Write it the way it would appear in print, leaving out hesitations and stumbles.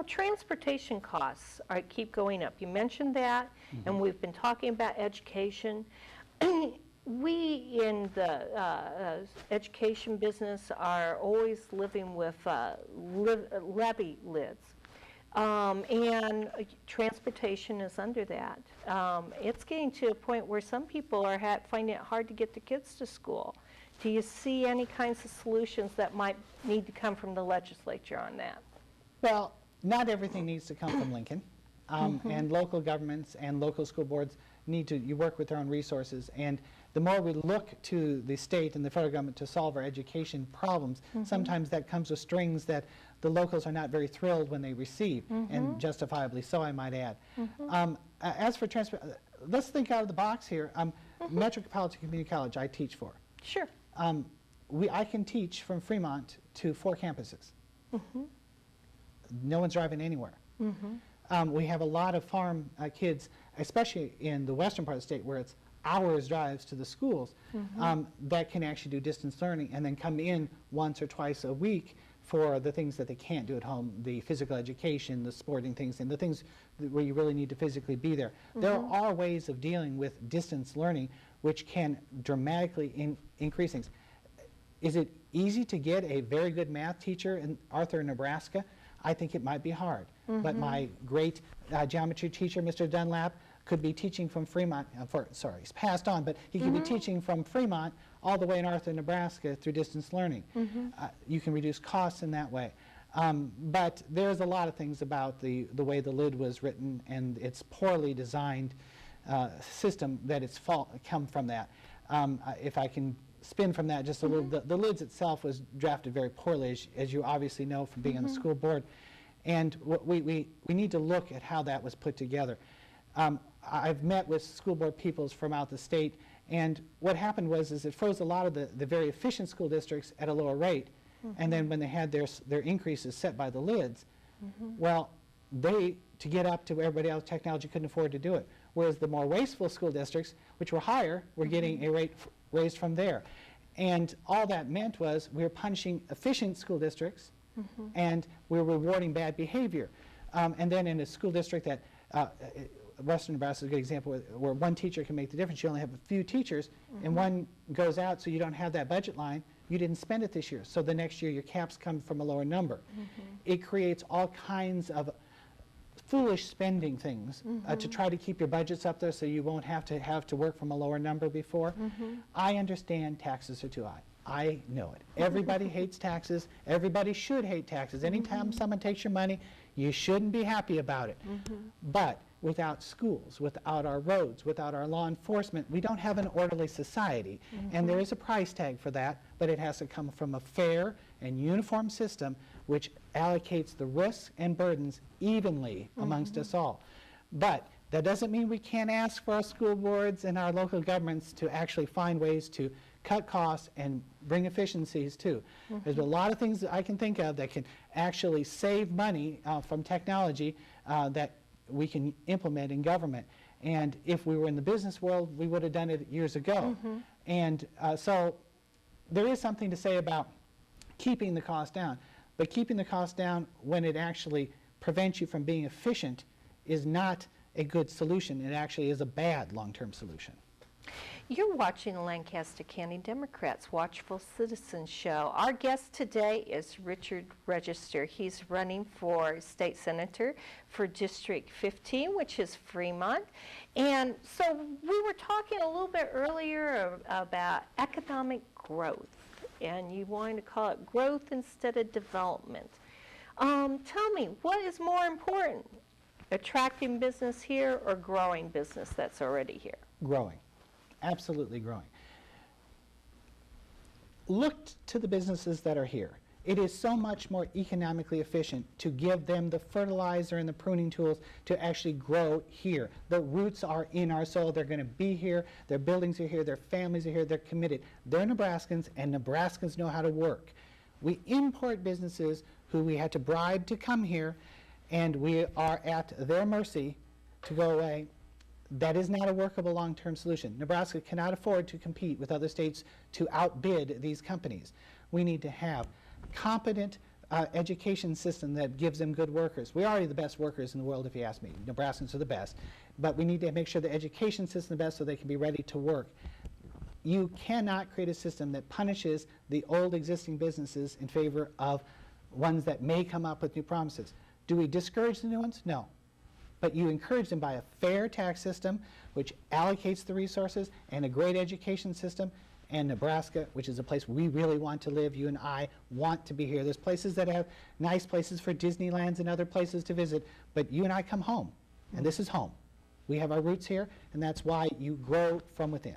transportation costs keep going up. You mentioned that, and we've been talking about education. We in the education business are always living with levy lids. And transportation is under that. It's getting to a point where some people are finding it hard to get the kids to school. Do you see any kinds of solutions that might need to come from the legislature on that? Well, not everything needs to come from Lincoln. And local governments and local school boards need to work with their own resources. And the more we look to the state and the federal government to solve our education problems, sometimes that comes with strings that the locals are not very thrilled when they receive, and justifiably so, I might add. As for let's think out of the box here. Metropolitan Community College I teach for. Sure. I can teach from Fremont to 4 campuses. No one's driving anywhere. We have a lot of farm kids, especially in the western part of the state where it's hours drives to the schools, that can actually do distance learning and then come in once or twice a week for the things that they can't do at home, the physical education, the sporting things, and the things where you really need to physically be there. There are ways of dealing with distance learning which can dramatically increase things. Is it easy to get a very good math teacher in Arthur, Nebraska? I think it might be hard. But my great geometry teacher, Mr. Dunlap, could be teaching from Fremont, he's passed on, but he could be teaching from Fremont all the way in Arthur, Nebraska through distance learning. You can reduce costs in that way. But there's a lot of things about the way the lid was written and its poorly designed system that it's come from that. If I can spin from that just a little, the lids itself was drafted very poorly, as you obviously know from being on the school board. And we need to look at how that was put together. I've met with school board peoples from out the state, and what happened was it froze a lot of the very efficient school districts at a lower rate, and then when they had their increases set by the lids, well, to get up to everybody else, technology couldn't afford to do it. Whereas the more wasteful school districts, which were higher, were getting a rate raised from there. And all that meant was we were punishing efficient school districts, and we were rewarding bad behavior. And then in a school district that Western Nebraska is a good example where one teacher can make the difference. You only have a few teachers, and one goes out, so you don't have that budget line. You didn't spend it this year, so the next year your caps come from a lower number. It creates all kinds of foolish spending things to try to keep your budgets up there so you won't have to work from a lower number before. I understand taxes are too high. I know it. Everybody hates taxes. Everybody should hate taxes. Anytime someone takes your money, you shouldn't be happy about it. But without schools, without our roads, without our law enforcement, we don't have an orderly society. And there is a price tag for that, but it has to come from a fair and uniform system which allocates the risks and burdens evenly amongst us all. But that doesn't mean we can't ask for our school boards and our local governments to actually find ways to cut costs and bring efficiencies too. There's a lot of things that I can think of that can actually save money from technology that we can implement in government. And if we were in the business world, we would have done it years ago. And so there is something to say about keeping the cost down. But keeping the cost down when it actually prevents you from being efficient is not a good solution. It actually is a bad long-term solution. You're watching the Lancaster County Democrats Watchful Citizens Show. Our guest today is Richard Register. He's running for state senator for District 15, which is Fremont. And so we were talking a little bit earlier about economic growth, and you wanted to call it growth instead of development. Tell me, what is more important, attracting business here or growing business that's already here? Growing. Absolutely growing. Look to the businesses that are here. It is so much more economically efficient to give them the fertilizer and the pruning tools to actually grow here. The roots are in our soil. They're going to be here. Their buildings are here. Their families are here. They're committed. They're Nebraskans, and Nebraskans know how to work. We import businesses who we had to bribe to come here, and we are at their mercy to go away. That is not a workable long-term solution. Nebraska cannot afford to compete with other states to outbid these companies. We need to have competent education system that gives them good workers. We're already the best workers in the world, if you ask me. Nebraskans are the best. But we need to make sure the education system is the best so they can be ready to work. You cannot create a system that punishes the old existing businesses in favor of ones that may come up with new promises. Do we discourage the new ones? No. But you encourage them by a fair tax system which allocates the resources, and a great education system. And Nebraska, which is a place we really want to live, you and I want to be here. There's places that have nice places for Disneylands and other places to visit, but you and I come home, and this is home. We have our roots here, and that's why you grow from within.